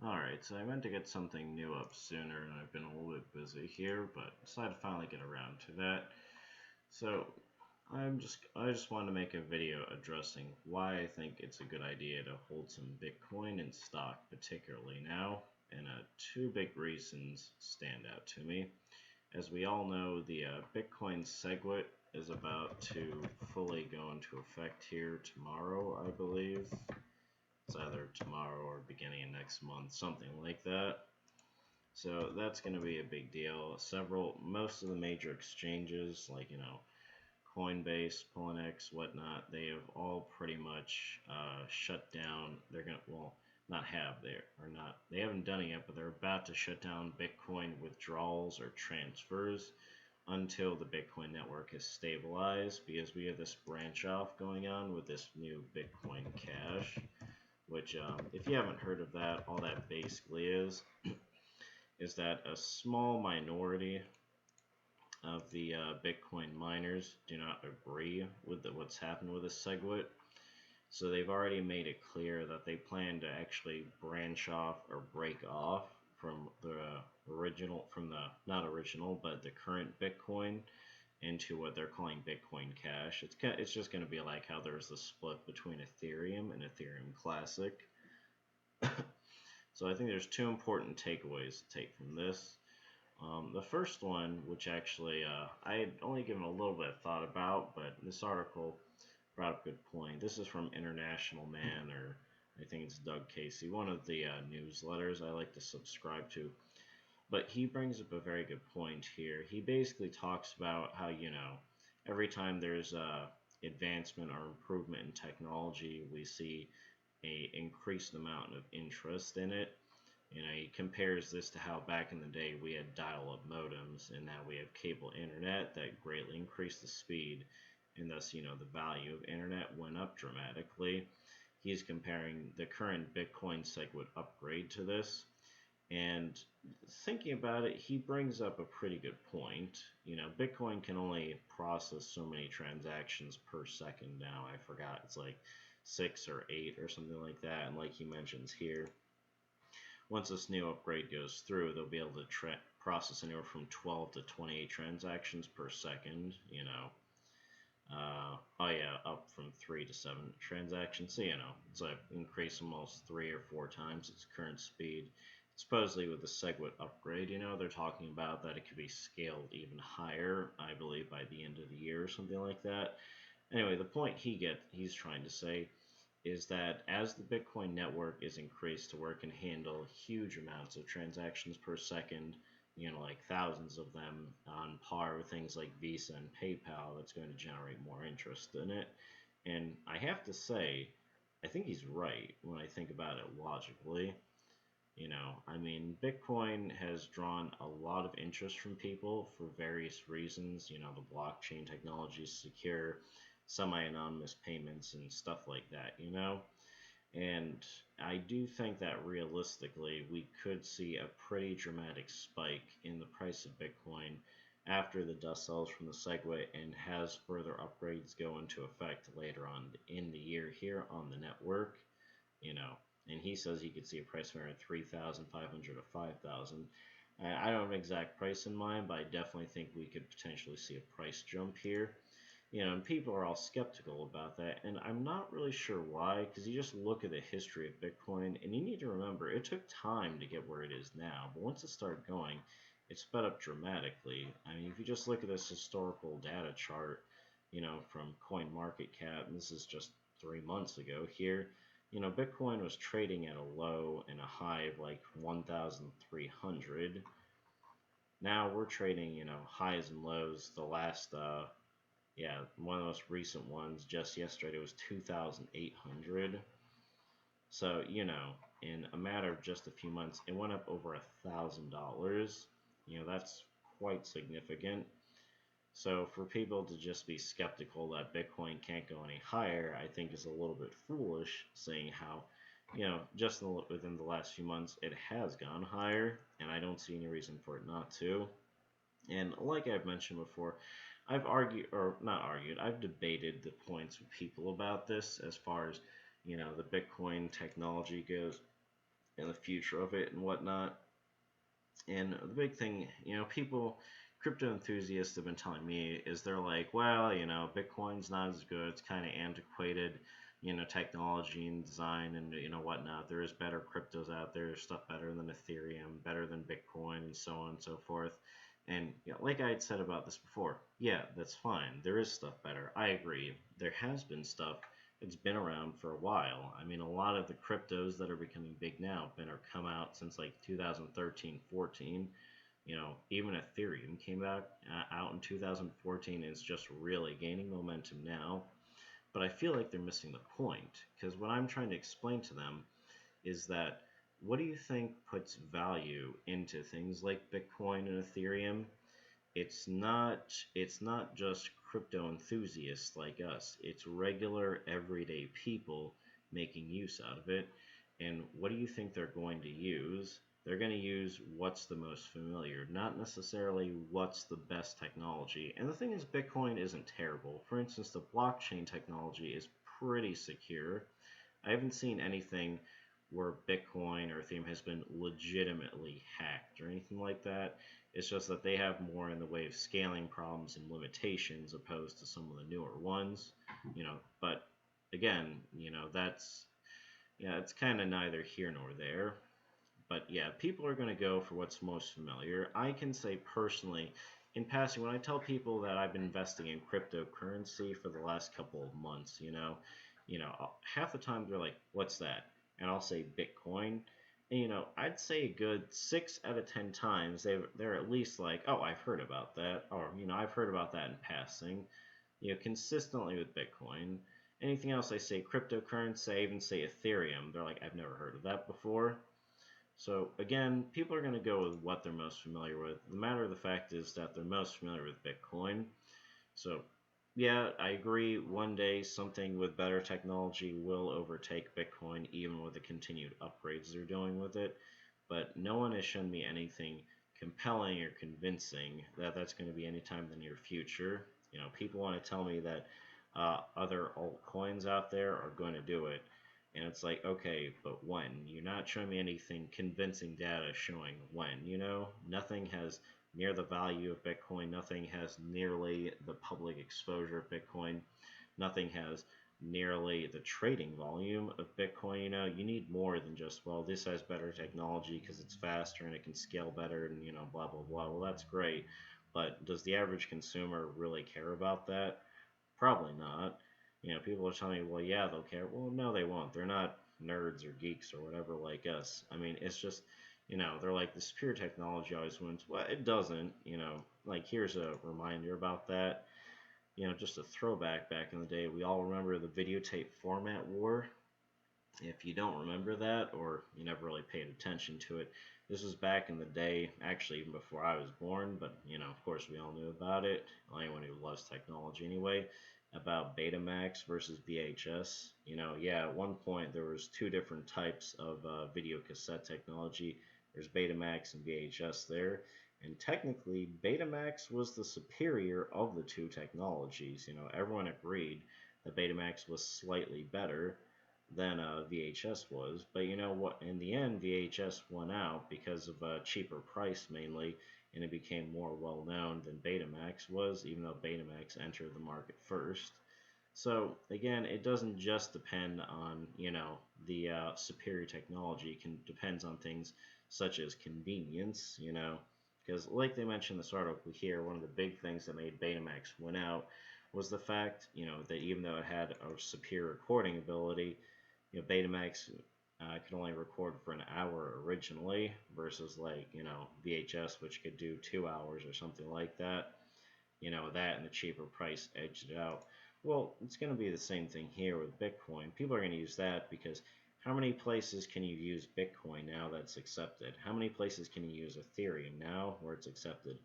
Alright, so I meant to get something new up sooner and I've been a little bit busy here, but decided to finally get around to that. So I just wanted to make a video addressing why I think it's a good idea to hold some Bitcoin in stock, particularly now, and two big reasons stand out to me. As we all know, the Bitcoin SegWit is about to fully go into effect here tomorrow, I believe. It's either tomorrow or beginning of next month, something like that. So that's going to be a big deal. Most of the major exchanges, like Coinbase, Poloniex, whatnot, they have all pretty much shut down. They're gonna, well, not have they or not. They haven't done it yet, but they're about to shut down Bitcoin withdrawals or transfers until the Bitcoin network is stabilized, because we have this branch off going on with this new Bitcoin Cash, which, if you haven't heard of that, all that basically is that a small minority of the Bitcoin miners do not agree with what's happened with the SegWit. So they've already made it clear that they plan to actually branch off or break off from the not original, but the current Bitcoin into what they're calling Bitcoin Cash. It's just going to be like how there's the split between Ethereum and Ethereum Classic. So I think there's two important takeaways to take from this. The first one, which actually I had only given a little bit of thought about, but this article brought up a good point. This is from International Man, or I think it's Doug Casey, one of the newsletters I like to subscribe to. But he brings up a very good point here. He basically talks about how, every time there's advancement or improvement in technology, we see a increased amount of interest in it. He compares this to how back in the day we had dial-up modems, and now we have cable internet that greatly increased the speed, and thus, the value of internet went up dramatically. He's comparing the current Bitcoin SegWit upgrade to this, and thinking about it, he brings up a pretty good point. Bitcoin can only process so many transactions per second now. I forgot, it's like 6 or 8 or something like that, and like he mentions here, once this new upgrade goes through, they'll be able to process anywhere from 12 to 28 transactions per second, oh yeah, up from 3 to 7 transactions. So, it's like increase almost 3 or 4 times its current speed. Supposedly with the SegWit upgrade, they're talking about that it could be scaled even higher, I believe, by the end of the year or something like that. Anyway, the point he's trying to say is that as the Bitcoin network is increased to where it can handle huge amounts of transactions per second, like thousands of them, on par with things like Visa and PayPal, that's going to generate more interest in it. And I have to say, I think he's right when I think about it logically. Bitcoin has drawn a lot of interest from people for various reasons. The blockchain technology is secure, semi-anonymous payments, and stuff like that, And I do think that realistically, we could see a pretty dramatic spike in the price of Bitcoin after the dust settles from the SegWit and has further upgrades go into effect later on in the year here on the network, you know. And he says he could see a price around 3,500 to 5,000. I don't have an exact price in mind, but I definitely think we could potentially see a price jump here. And people are all skeptical about that, and I'm not really sure why, because you just look at the history of Bitcoin, and you need to remember, it took time to get where it is now, but once it started going, it sped up dramatically. If you just look at this historical data chart, from CoinMarketCap, and this is just 3 months ago here, Bitcoin was trading at a low and a high of like 1,300. Now we're trading, highs and lows. The last, one of the most recent ones just yesterday was 2,800. So, in a matter of just a few months, it went up over $1,000. That's quite significant. So for people to just be skeptical that Bitcoin can't go any higher, I think is a little bit foolish, seeing how, just within the last few months, it has gone higher, and I don't see any reason for it not to. And like I've mentioned before, I've argued, or not argued, I've debated the points with people about this as far as, the Bitcoin technology goes. and the future of it and whatnot. And the big thing, people, crypto enthusiasts have been telling me is they're like, well, Bitcoin's not as good. It's kind of antiquated, technology and design and, whatnot. There is better cryptos out there. There's stuff better than Ethereum, better than Bitcoin, and so on and so forth. And like I had said about this before, yeah, that's fine. There is stuff better. I agree. There has been stuff. It's been around for a while. I mean, a lot of the cryptos that are becoming big now have been or come out since like 2013, 14. Even Ethereum came out in 2014 and is just really gaining momentum now. But I feel like they're missing the point because what I'm trying to explain to them is that what do you think puts value into things like Bitcoin and Ethereum? It's not just crypto enthusiasts like us. It's regular everyday people making use out of it. And what do you think they're going to use? They're going to use what's the most familiar, not necessarily what's the best technology. And the thing is, Bitcoin isn't terrible. For instance, the blockchain technology is pretty secure. I haven't seen anything where Bitcoin or Ethereum has been legitimately hacked or anything like that. It's just that they have more in the way of scaling problems and limitations opposed to some of the newer ones, But again, that's yeah, it's kind of neither here nor there. But yeah, people are going to go for what's most familiar. I can say personally, in passing, when I tell people that I've been investing in cryptocurrency for the last couple of months, half the time they're like, "What's that?" And I'll say Bitcoin. And I'd say a good 6 out of 10 times they're at least like, "Oh, I've heard about that," or I've heard about that in passing. Consistently with Bitcoin. Anything else I say cryptocurrency, I even say Ethereum. They're like, "I've never heard of that before." So again, people are going to go with what they're most familiar with. The matter of the fact is that they're most familiar with Bitcoin. So yeah, I agree. One day something with better technology will overtake Bitcoin, even with the continued upgrades they're doing with it. But no one has shown me anything compelling or convincing that that's going to be anytime in the near future. People want to tell me that other altcoins out there are going to do it. And it's like, okay, but when? You're not showing me anything convincing data showing when, Nothing has near the value of Bitcoin. Nothing has nearly the public exposure of Bitcoin. Nothing has nearly the trading volume of Bitcoin. You need more than just, well, this has better technology because it's faster and it can scale better and, blah, blah, blah. Well, that's great. But does the average consumer really care about that? Probably not. People are telling me, well, yeah, they'll care. Well, no, they won't. They're not nerds or geeks or whatever like us. I mean, it's just, they're like, this pure technology always wins. Well, it doesn't. Like, here's a reminder about that. Just a throwback back in the day. We all remember the videotape format war. If you don't remember that, or you never really paid attention to it, this was back in the day, actually even before I was born, but of course we all knew about it. Well, anyone who loves technology anyway, about Betamax versus VHS. Yeah, at one point there was two different types of video cassette technology. There's Betamax and VHS there, and technically Betamax was the superior of the two technologies. Everyone agreed that Betamax was slightly better than VHS was. But you know what? In the end, VHS won out because of a cheaper price mainly, and it became more well known than Betamax was, even though Betamax entered the market first. So again, it doesn't just depend on the superior technology. It depends on things such as convenience. Because like they mentioned in this article here, one of the big things that made Betamax win out was the fact that even though it had a superior recording ability, Betamax could only record for an hour originally versus like, VHS, which could do 2 hours or something like that. That and the cheaper price edged it out. Well, it's going to be the same thing here with Bitcoin. People are going to use that because how many places can you use Bitcoin now that's accepted? How many places can you use Ethereum now where it's accepted?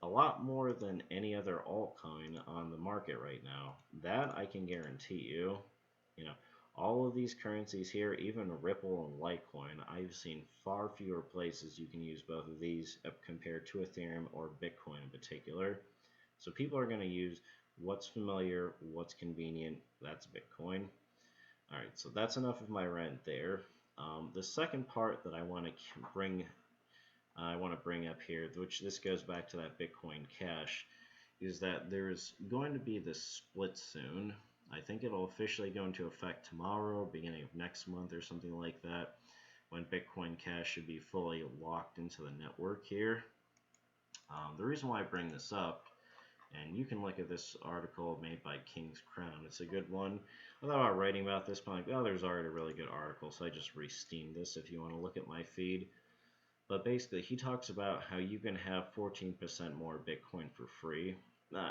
A lot more than any other altcoin on the market right now. That I can guarantee you. You know, all of these currencies here, even Ripple and Litecoin, I've seen far fewer places you can use both of these compared to Ethereum or Bitcoin in particular. So people are going to use what's familiar, what's convenient. That's Bitcoin. All right, so that's enough of my rant there. The second part that I want to bring up here, which this goes back to that Bitcoin Cash, is that there's going to be this split soon. I think it'll officially go into effect tomorrow, beginning of next month or something like that, when Bitcoin Cash should be fully locked into the network here. The reason why I bring this up, and you can look at this article made by King's Crown. It's a good one. I thought about writing about this, but I'm like, oh, there's already a really good article, so I just re-steamed this if you want to look at my feed. But basically, he talks about how you can have 14% more Bitcoin for free.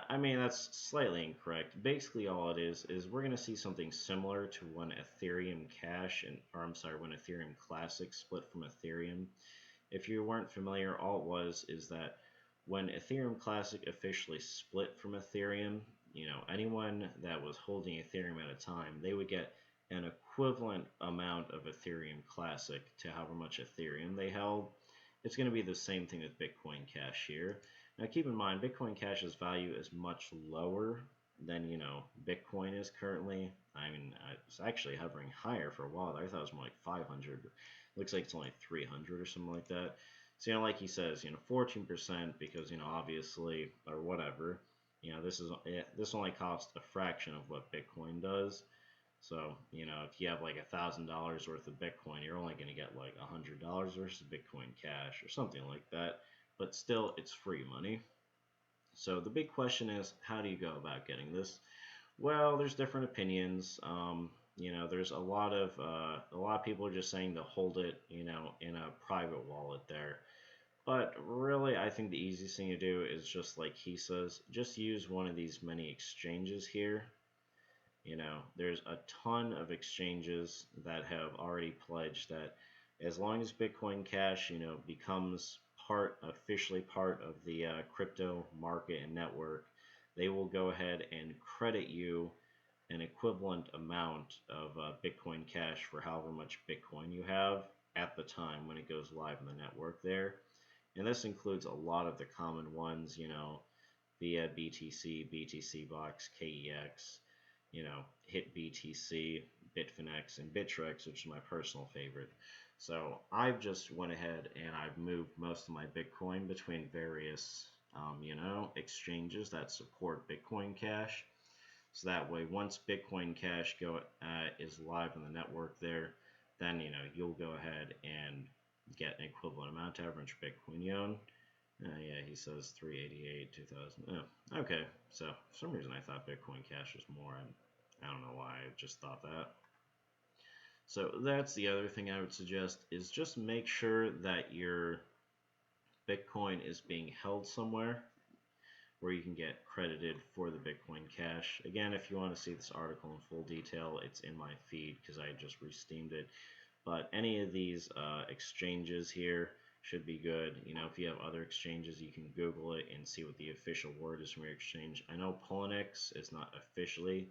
I mean, that's slightly incorrect. Basically, all it is we're going to see something similar to when Ethereum Cash, or I'm sorry, when Ethereum Classic split from Ethereum. If you weren't familiar, all it was is that when Ethereum Classic officially split from Ethereum, anyone that was holding Ethereum at a time, they would get an equivalent amount of Ethereum Classic to however much Ethereum they held. It's going to be the same thing with Bitcoin Cash here. Now keep in mind, Bitcoin Cash's value is much lower than, Bitcoin is currently. I mean, it's actually hovering higher for a while. I thought it was more like 500. Looks like it's only 300 or something like that. So, like he says, 14% because, obviously, or whatever, this only costs a fraction of what Bitcoin does. So, if you have like $1,000 worth of Bitcoin, you're only going to get like $100 versus Bitcoin Cash or something like that. But still, it's free money. So the big question is, how do you go about getting this? Well, there's different opinions. There's a lot of people are just saying to hold it, in a private wallet there. But really, I think the easiest thing to do is just like he says, just use one of these many exchanges here. There's a ton of exchanges that have already pledged that as long as Bitcoin Cash, becomes officially part of the crypto market and network, they will go ahead and credit you an equivalent amount of Bitcoin Cash for however much Bitcoin you have at the time when it goes live in the network there. And this includes a lot of the common ones, via BTC, BTC Box, KEX, HIT BTC, Bitfinex, and Bittrex, which is my personal favorite. So I've just went ahead and I've moved most of my Bitcoin between various, exchanges that support Bitcoin Cash. So that way, once Bitcoin Cash is live in the network there, then you'll go ahead and get an equivalent amount to average Bitcoin you own. Yeah, he says 388, 2000. Oh, okay, so for some reason I thought Bitcoin Cash was more. I don't know why, I just thought that. So that's the other thing I would suggest is just make sure that your Bitcoin is being held somewhere where you can get credited for the Bitcoin Cash. Again, if you want to see this article in full detail, it's in my feed because I just re-steamed it. But any of these exchanges here should be good. If you have other exchanges, you can Google it and see what the official word is from your exchange. I know Poloniex is not officially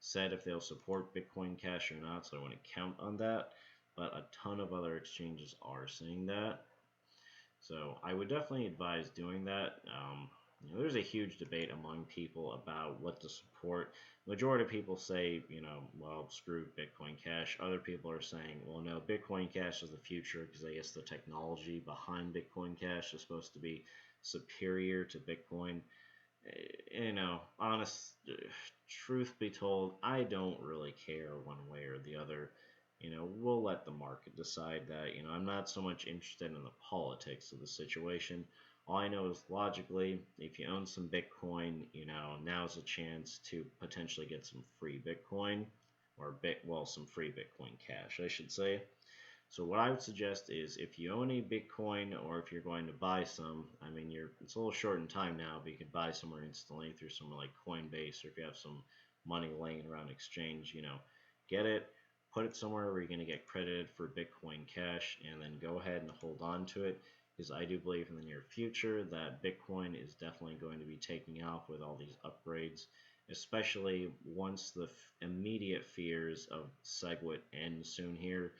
said if they'll support Bitcoin Cash or not, so I wouldn't count on that. But a ton of other exchanges are saying that. So I would definitely advise doing that. There's a huge debate among people about what to support. Majority of people say, well, screw Bitcoin Cash. Other people are saying, well, no, Bitcoin Cash is the future because I guess the technology behind Bitcoin Cash is supposed to be superior to Bitcoin. Truth be told, I don't really care one way or the other. We'll let the market decide that. I'm not so much interested in the politics of the situation. All I know is logically, if you own some Bitcoin, now's a chance to potentially get some free Bitcoin, or some free Bitcoin Cash, I should say. So what I would suggest is if you own a Bitcoin or if you're going to buy some, I mean, it's a little short in time now, but you could buy somewhere instantly through somewhere like Coinbase, or if you have some money laying around exchange, get it, put it somewhere where you're going to get credited for Bitcoin Cash, and then go ahead and hold on to it. Because I do believe in the near future that Bitcoin is definitely going to be taking off with all these upgrades, especially once the immediate fears of SegWit end soon here.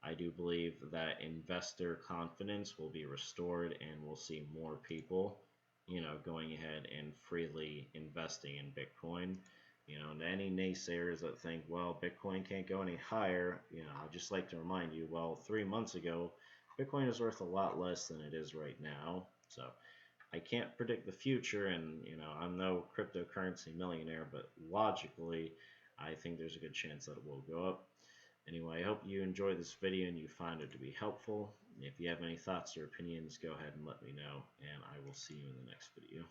I do believe that investor confidence will be restored and we'll see more people, going ahead and freely investing in Bitcoin. And any naysayers that think, well, Bitcoin can't go any higher, I'd just like to remind you, well, 3 months ago, Bitcoin is worth a lot less than it is right now. So I can't predict the future, and I'm no cryptocurrency millionaire, but logically, I think there's a good chance that it will go up. Anyway, I hope you enjoyed this video and you found it to be helpful. If you have any thoughts or opinions, go ahead and let me know, and I will see you in the next video.